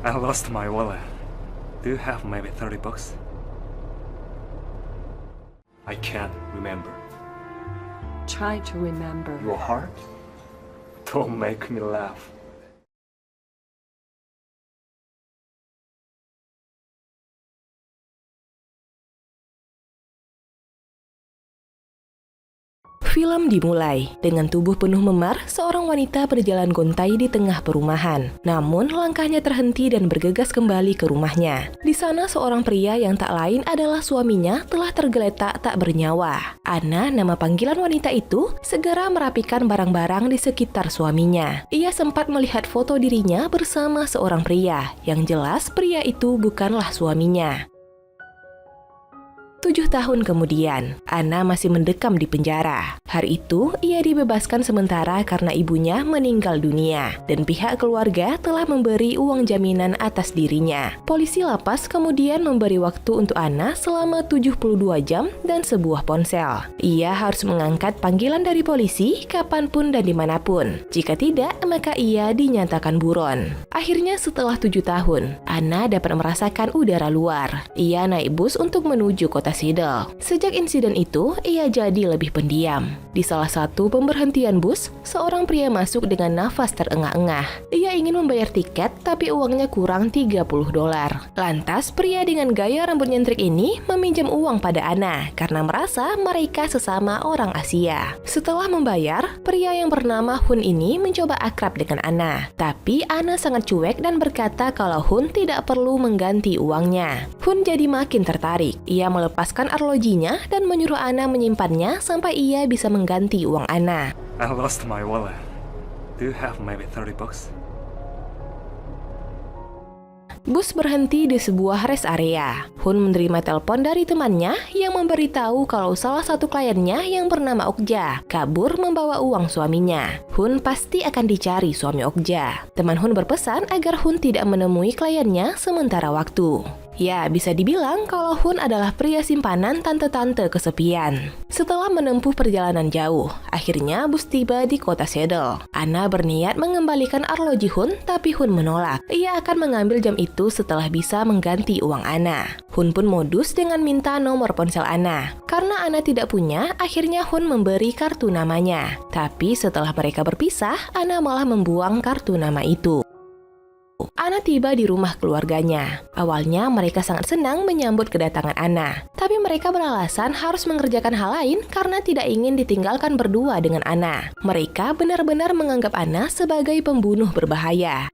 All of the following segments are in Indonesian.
I lost my wallet. Do you have maybe 30 bucks? I can't remember. Try to remember. Your heart? Don't make me laugh. Film dimulai dengan tubuh penuh memar seorang wanita berjalan gontai di tengah perumahan. Namun langkahnya terhenti dan bergegas kembali ke rumahnya. Di sana seorang pria yang tak lain adalah suaminya telah tergeletak tak bernyawa. Anna, nama panggilan wanita itu, segera merapikan barang-barang di sekitar suaminya. Ia sempat melihat foto dirinya bersama seorang pria. Yang jelas pria itu bukanlah suaminya. 7 tahun kemudian, Anna masih mendekam di penjara. Hari itu, ia dibebaskan sementara karena ibunya meninggal dunia dan pihak keluarga telah memberi uang jaminan atas dirinya. Polisi lapas kemudian memberi waktu untuk Anna selama 72 jam dan sebuah ponsel. Ia harus mengangkat panggilan dari polisi kapanpun dan dimanapun. Jika tidak, maka ia dinyatakan buron. Akhirnya setelah 7 tahun, Anna dapat merasakan udara luar. Ia naik bus untuk menuju kota Seattle. Sejak insiden itu, ia jadi lebih pendiam. Di salah satu pemberhentian bus, seorang pria masuk dengan nafas terengah-engah. Ia ingin membayar tiket, tapi uangnya kurang $30. Lantas, pria dengan gaya rambut nyentrik ini meminjam uang pada Anna karena merasa mereka sesama orang Asia. Setelah membayar, pria yang bernama Hun ini mencoba akrab dengan Anna. Tapi Anna sangat cuek dan berkata kalau Hun tidak perlu mengganti uangnya. Hun jadi makin tertarik. Ia melepaskan arlojinya dan menyuruh Anna menyimpannya sampai ia bisa mengganti uang Anna. I lost my wallet. Do you have maybe 30 bucks? Bus berhenti di sebuah rest area. Hun menerima telepon dari temannya yang memberitahu kalau salah satu kliennya yang bernama Okja kabur membawa uang suaminya. Hun pasti akan dicari suami Okja. Teman Hun berpesan agar Hun tidak menemui kliennya sementara waktu. Ya, bisa dibilang kalau Hun adalah pria simpanan tante-tante kesepian. Setelah menempuh perjalanan jauh, akhirnya bus tiba di kota Seattle. Anna berniat mengembalikan arloji Hun, tapi Hun menolak. Ia akan mengambil jam itu setelah bisa mengganti uang Anna. Hun pun modus dengan minta nomor ponsel Anna. Karena Anna tidak punya, akhirnya Hun memberi kartu namanya. Tapi setelah mereka berpisah, Anna malah membuang kartu nama itu. Anna tiba di rumah keluarganya. Awalnya mereka sangat senang menyambut kedatangan Anna. Tapi mereka beralasan harus mengerjakan hal lain karena tidak ingin ditinggalkan berdua dengan Anna. Mereka benar-benar menganggap Anna sebagai pembunuh berbahaya.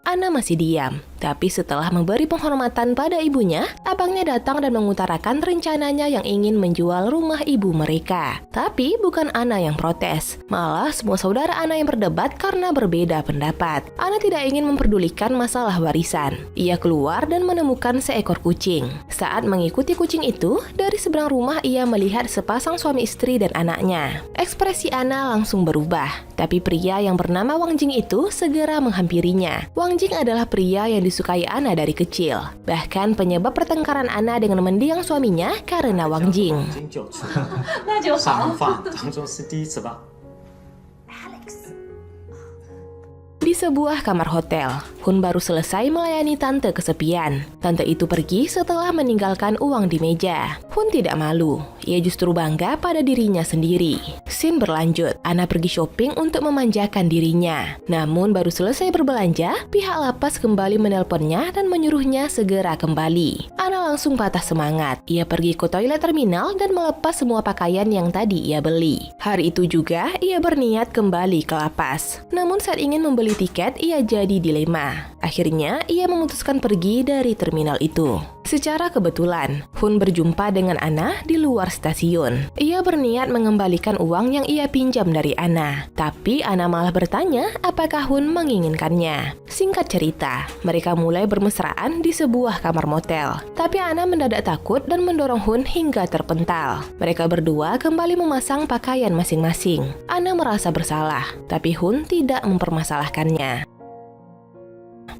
Anna masih diam, tapi setelah memberi penghormatan pada ibunya, abangnya datang dan mengutarakan rencananya yang ingin menjual rumah ibu mereka. Tapi bukan Anna yang protes, malah semua saudara Anna yang berdebat karena berbeda pendapat. Anna tidak ingin memperdulikan masalah warisan. Ia keluar dan menemukan seekor kucing. Saat mengikuti kucing itu, dari seberang rumah ia melihat sepasang suami istri dan anaknya. Ekspresi Anna langsung berubah, tapi pria yang bernama Wang Jing itu segera menghampirinya. Wang Jing adalah pria yang disukai Anna dari kecil. Bahkan penyebab pertengkaran Anna dengan mendiang suaminya karena Wang Jing. Di sebuah kamar hotel, Hun baru selesai melayani tante kesepian. Tante itu pergi setelah meninggalkan uang di meja. Hun tidak malu, ia justru bangga pada dirinya sendiri. Scene berlanjut, Anna pergi shopping untuk memanjakan dirinya. Namun baru selesai berbelanja, pihak lapas kembali menelponnya dan menyuruhnya segera kembali. Anna langsung patah semangat. Ia pergi ke toilet terminal dan melepas semua pakaian yang tadi ia beli. Hari itu juga, ia berniat kembali ke lapas. Namun saat ingin membeli tiket, ia jadi dilema. Akhirnya, ia memutuskan pergi dari terminal itu. Secara kebetulan, Hun berjumpa dengan Anna di luar stasiun. Ia berniat mengembalikan uang yang ia pinjam dari Anna. Tapi Anna malah bertanya apakah Hun menginginkannya. Singkat cerita, mereka mulai bermesraan di sebuah kamar motel. Tapi Anna mendadak takut dan mendorong Hun hingga terpental. Mereka berdua kembali memasang pakaian masing-masing. Anna merasa bersalah, tapi Hun tidak mempermasalahkannya.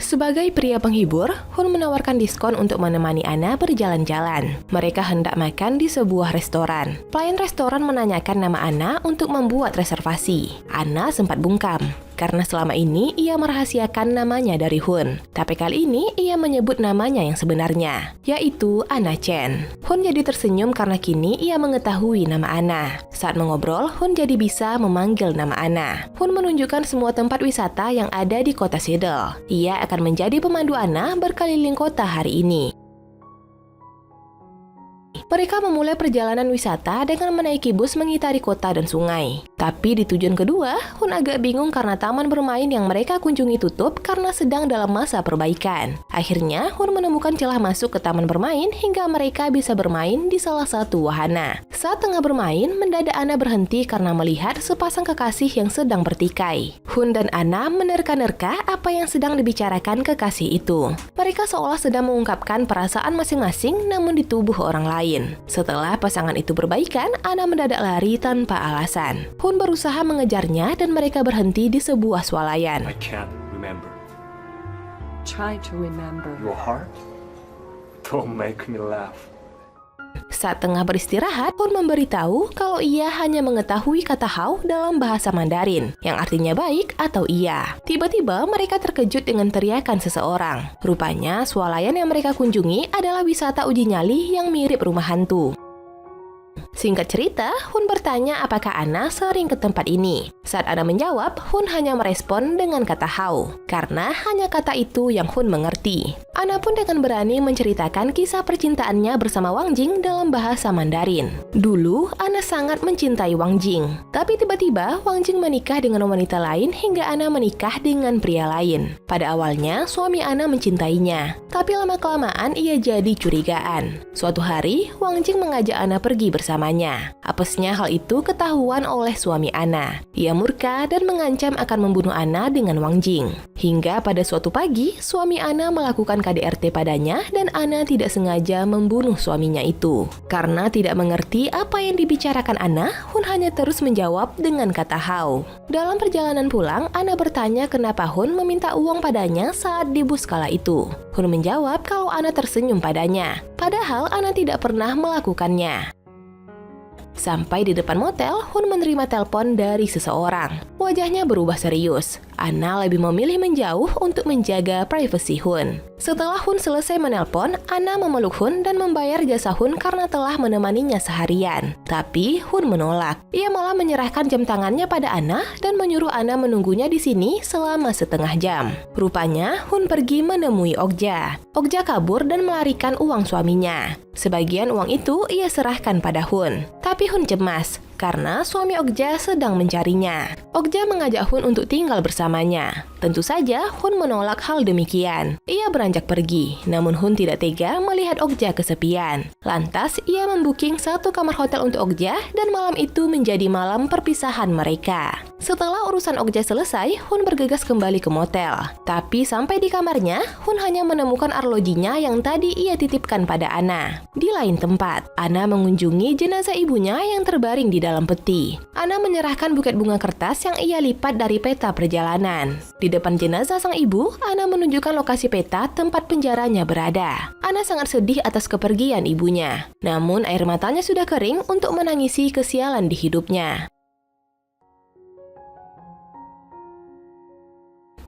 Sebagai pria penghibur, Hun menawarkan diskon untuk menemani Anna berjalan-jalan. Mereka hendak makan di sebuah restoran. Pelayan restoran menanyakan nama Anna untuk membuat reservasi. Anna sempat bungkam, karena selama ini ia merahasiakan namanya dari Hun. Tapi kali ini ia menyebut namanya yang sebenarnya, yaitu Anna Chen. Hun jadi tersenyum karena kini ia mengetahui nama Anna. Saat mengobrol, Hun jadi bisa memanggil nama Anna. Hun menunjukkan semua tempat wisata yang ada di kota Seidel. Ia akan menjadi pemandu Anna berkeliling kota hari ini. Mereka memulai perjalanan wisata dengan menaiki bus mengitari kota dan sungai. Tapi di tujuan kedua, Hun agak bingung karena taman bermain yang mereka kunjungi tutup karena sedang dalam masa perbaikan. Akhirnya, Hun menemukan celah masuk ke taman bermain hingga mereka bisa bermain di salah satu wahana. Saat tengah bermain, mendadak Anna berhenti karena melihat sepasang kekasih yang sedang bertikai. Hun dan Anna menerka-nerka apa yang sedang dibicarakan kekasih itu. Mereka seolah sedang mengungkapkan perasaan masing-masing namun di tubuh orang lain. Setelah pasangan itu berbaikan, Anna mendadak lari tanpa alasan. Hun berusaha mengejarnya dan mereka berhenti di sebuah swalayan. I can't remember. Try to remember. Your heart? Don't make me laugh. Saat tengah beristirahat, Hun memberitahu kalau ia hanya mengetahui kata hao dalam bahasa Mandarin, yang artinya baik atau iya. Tiba-tiba mereka terkejut dengan teriakan seseorang. Rupanya, swalayan yang mereka kunjungi adalah wisata uji nyali yang mirip rumah hantu. Singkat cerita, Hun bertanya apakah Anna sering ke tempat ini. Saat Anna menjawab, Hun hanya merespon dengan kata hao, karena hanya kata itu yang Hun mengerti. Anna pun dengan berani menceritakan kisah percintaannya bersama Wang Jing dalam bahasa Mandarin. Dulu, Anna sangat mencintai Wang Jing. Tapi tiba-tiba, Wang Jing menikah dengan wanita lain hingga Anna menikah dengan pria lain. Pada awalnya, suami Anna mencintainya. Tapi lama-kelamaan ia jadi curigaan. Suatu hari, Wang Jing mengajak Anna pergi bersamanya. Apesnya hal itu ketahuan oleh suami Anna. Ia murka dan mengancam akan membunuh Anna dengan Wang Jing. Hingga pada suatu pagi, suami Anna melakukan KDRT padanya dan Anna tidak sengaja membunuh suaminya itu. Karena tidak mengerti apa yang dibicarakan Anna, Hun hanya terus menjawab dengan kata hao. Dalam perjalanan pulang, Anna bertanya kenapa Hun meminta uang padanya saat di bus kala itu. Hun menjawab kalau Anna tersenyum padanya. Padahal Anna tidak pernah melakukannya. Sampai di depan motel, Hun menerima telepon dari seseorang. Wajahnya berubah serius. Anna lebih memilih menjauh untuk menjaga privasi Hun. Setelah Hun selesai menelpon, Anna memeluk Hun dan membayar jasa Hun karena telah menemaninya seharian. Tapi Hun menolak. Ia malah menyerahkan jam tangannya pada Anna dan menyuruh Anna menunggunya di sini selama setengah jam. Rupanya, Hun pergi menemui Okja. Okja kabur dan melarikan uang suaminya. Sebagian uang itu ia serahkan pada Hun. Tapi Hun cemas karena suami Okja sedang mencarinya. Okja mengajak Hun untuk tinggal bersamanya. Tentu saja Hun menolak hal demikian. Ia beranjak pergi, namun Hun tidak tega melihat Okja kesepian. Lantas ia membooking satu kamar hotel untuk Okja dan malam itu menjadi malam perpisahan mereka. Setelah urusan Okja selesai, Hun bergegas kembali ke motel. Tapi sampai di kamarnya, Hun hanya menemukan arlojinya yang tadi ia titipkan pada Anna. Di lain tempat, Anna mengunjungi jenazah ibunya yang terbaring di dalam peti. Anna menyerahkan buket bunga kertas yang ia lipat dari peta perjalanan. Di depan jenazah sang ibu, Anna menunjukkan lokasi peta tempat penjaranya berada. Anna sangat sedih atas kepergian ibunya. Namun air matanya sudah kering untuk menangisi kesialan di hidupnya.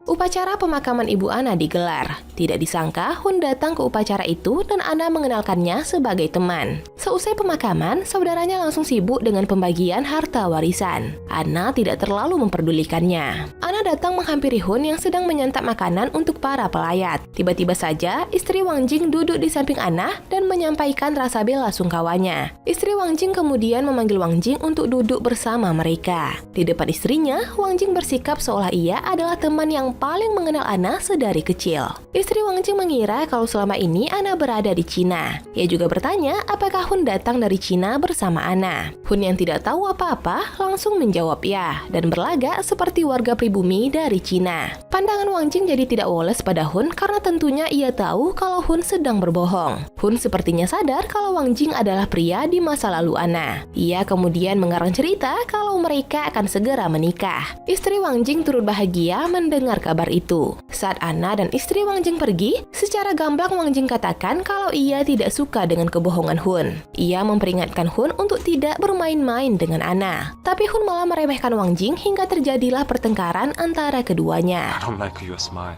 Upacara pemakaman ibu Anna digelar. Tidak disangka Hun datang ke upacara itu dan Anna mengenalkannya sebagai teman. Seusai pemakaman, saudaranya langsung sibuk dengan pembagian harta warisan. Anna tidak terlalu memperdulikannya. Anna datang menghampiri Hun yang sedang menyantap makanan untuk para pelayat. Tiba-tiba saja, istri Wang Jing duduk di samping Anna dan menyampaikan rasa bela sungkawanya. Istri Wang Jing kemudian memanggil Wang Jing untuk duduk bersama mereka. Di depan istrinya, Wang Jing bersikap seolah ia adalah teman yang paling mengenal Anna sedari kecil. Istri Wang Jing mengira kalau selama ini Anna berada di Cina. Ia juga bertanya apakah Hun datang dari Cina bersama Anna. Hun yang tidak tahu apa-apa langsung menjawab ya dan berlagak seperti warga pribumi dari Cina. Pandangan Wang Jing jadi tidak woles pada Hun karena tentunya ia tahu kalau Hun sedang berbohong. Hun sepertinya sadar kalau Wang Jing adalah pria di masa lalu Anna. Ia kemudian mengarang cerita kalau mereka akan segera menikah. Istri Wang Jing turut bahagia mendengar kabar itu. Saat Anna dan istri Wang Jing pergi, secara gamblang Wang Jing katakan kalau ia tidak suka dengan kebohongan Hun. Ia memperingatkan Hun untuk tidak bermain-main dengan Anna. Tapi Hun malah meremehkan Wang Jing hingga terjadilah pertengkaran antara keduanya. I don't like your smile.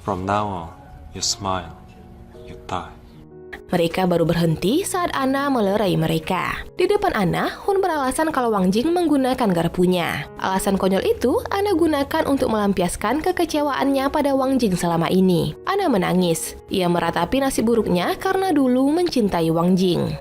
From now on, you smile, you die. Mereka baru berhenti saat Anna melerai mereka. Di depan Anna, Hun beralasan kalau Wang Jing menggunakan garpunya. Alasan konyol itu Anna gunakan untuk melampiaskan kekecewaannya pada Wang Jing selama ini. Anna menangis. Ia meratapi nasib buruknya karena dulu mencintai Wang Jing.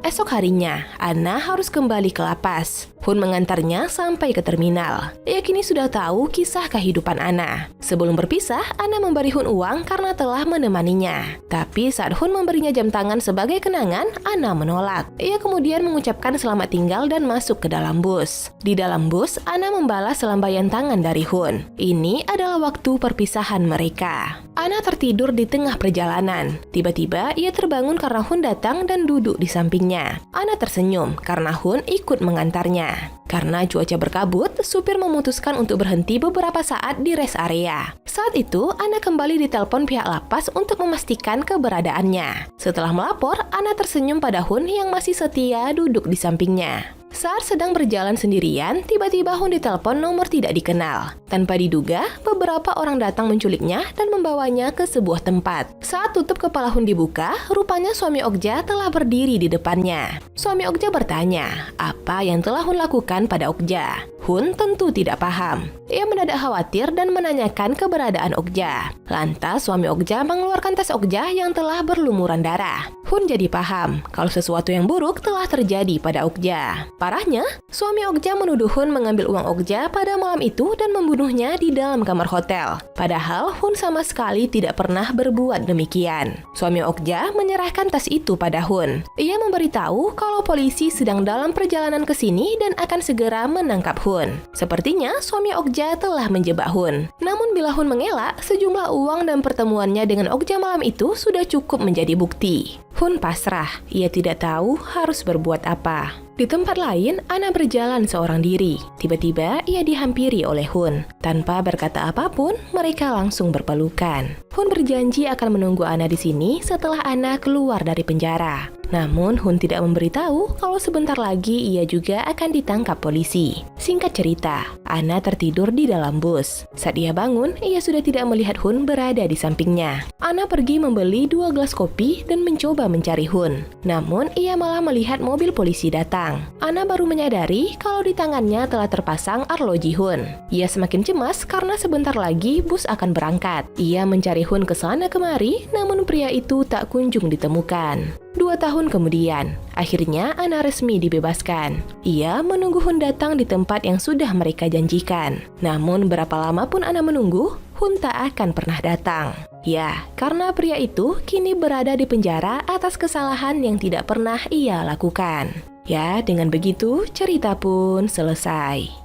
Esok harinya, Anna harus kembali ke lapas. Hun mengantarnya sampai ke terminal. Ia kini sudah tahu kisah kehidupan Anna. Sebelum berpisah, Anna memberi Hun uang karena telah menemaninya. Tapi saat Hun memberinya jam tangan sebagai kenangan, Anna menolak. Ia kemudian mengucapkan selamat tinggal dan masuk ke dalam bus. Di dalam bus, Anna membalas lambaian tangan dari Hun. Ini adalah waktu perpisahan mereka. Anna tertidur di tengah perjalanan. Tiba-tiba, ia terbangun karena Hun datang dan duduk di sampingnya. Anna tersenyum karena Hun ikut mengantarnya. Karena cuaca berkabut, supir memutuskan untuk berhenti beberapa saat di rest area. Saat itu, Anna kembali ditelepon pihak lapas untuk memastikan keberadaannya. Setelah melapor, Anna tersenyum pada Hun yang masih setia duduk di sampingnya. Saat sedang berjalan sendirian, tiba-tiba Hun ditelepon nomor tidak dikenal. Tanpa diduga, beberapa orang datang menculiknya dan membawanya ke sebuah tempat. Saat tutup kepala Hun dibuka, rupanya suami Okja telah berdiri di depannya. Suami Okja bertanya, apa yang telah Hun lakukan pada Okja? Hun tentu tidak paham. Ia mendadak khawatir dan menanyakan keberadaan Okja. Lantas suami Okja mengeluarkan tas Okja yang telah berlumuran darah. Hun jadi paham kalau sesuatu yang buruk telah terjadi pada Okja. Parahnya, suami Okja menuduh Hun mengambil uang Okja pada malam itu dan membunuhnya di dalam kamar hotel. Padahal Hun sama sekali tidak pernah berbuat demikian. Suami Okja menyerahkan tas itu pada Hun. Ia memberitahu kalau polisi sedang dalam perjalanan ke sini dan akan segera menangkap Hun. Sepertinya suami Okja telah menjebak Hun. Namun bila Hun mengelak, sejumlah uang dan pertemuannya dengan Okja malam itu sudah cukup menjadi bukti. Hun pasrah, ia tidak tahu harus berbuat apa. Di tempat lain, Anna berjalan seorang diri. Tiba-tiba, ia dihampiri oleh Hun. Tanpa berkata apapun, mereka langsung berpelukan. Hun berjanji akan menunggu Anna di sini setelah Anna keluar dari penjara. Namun, Hun tidak memberitahu kalau sebentar lagi ia juga akan ditangkap polisi. Singkat cerita, Anna tertidur di dalam bus. Saat ia bangun, ia sudah tidak melihat Hun berada di sampingnya. Anna pergi membeli 2 gelas kopi dan mencoba mencari Hun. Namun, ia malah melihat mobil polisi datang. Anna baru menyadari kalau di tangannya telah terpasang arloji Hun. Ia semakin cemas karena sebentar lagi bus akan berangkat. Ia mencari Hun ke sana kemari, namun pria itu tak kunjung ditemukan. 2 tahun kemudian, akhirnya Anna resmi dibebaskan. Ia menunggu Hun datang di tempat yang sudah mereka janjikan. Namun berapa lama pun Anna menunggu, Hun tak akan pernah datang. Ya, karena pria itu kini berada di penjara atas kesalahan yang tidak pernah ia lakukan. Ya, dengan begitu cerita pun selesai.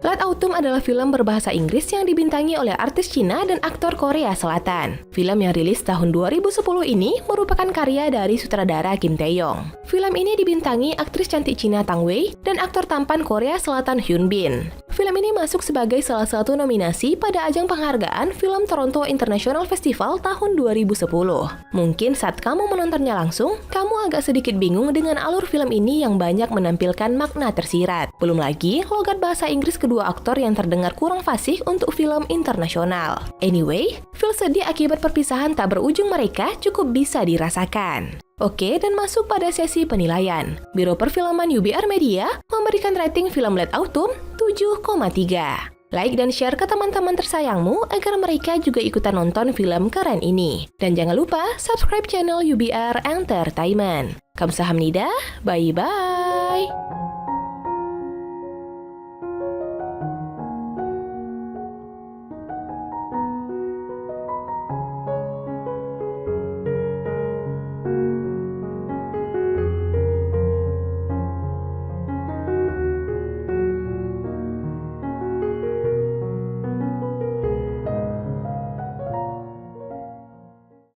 Late Autumn adalah film berbahasa Inggris yang dibintangi oleh artis Cina dan aktor Korea Selatan. Film yang rilis tahun 2010 ini merupakan karya dari sutradara Kim Tae-yong. Film ini dibintangi aktris cantik Cina Tang Wei dan aktor tampan Korea Selatan Hyun Bin. Film ini masuk sebagai salah satu nominasi pada ajang penghargaan Film Toronto International Festival tahun 2010. Mungkin saat kamu menontonnya langsung, kamu agak sedikit bingung dengan alur film ini yang banyak menampilkan makna tersirat. Belum lagi, logat bahasa Inggris kedua aktor yang terdengar kurang fasih untuk film internasional. Anyway, feel sedih akibat perpisahan tak berujung mereka cukup bisa dirasakan. Oke, dan masuk pada sesi penilaian. Biro Perfilman UBR Media memberikan rating film Late Autumn 7,3. Like dan share ke teman-teman tersayangmu agar mereka juga ikutan nonton film keren ini. Dan jangan lupa subscribe channel UBR Entertainment. Kamsahamnida, bye-bye!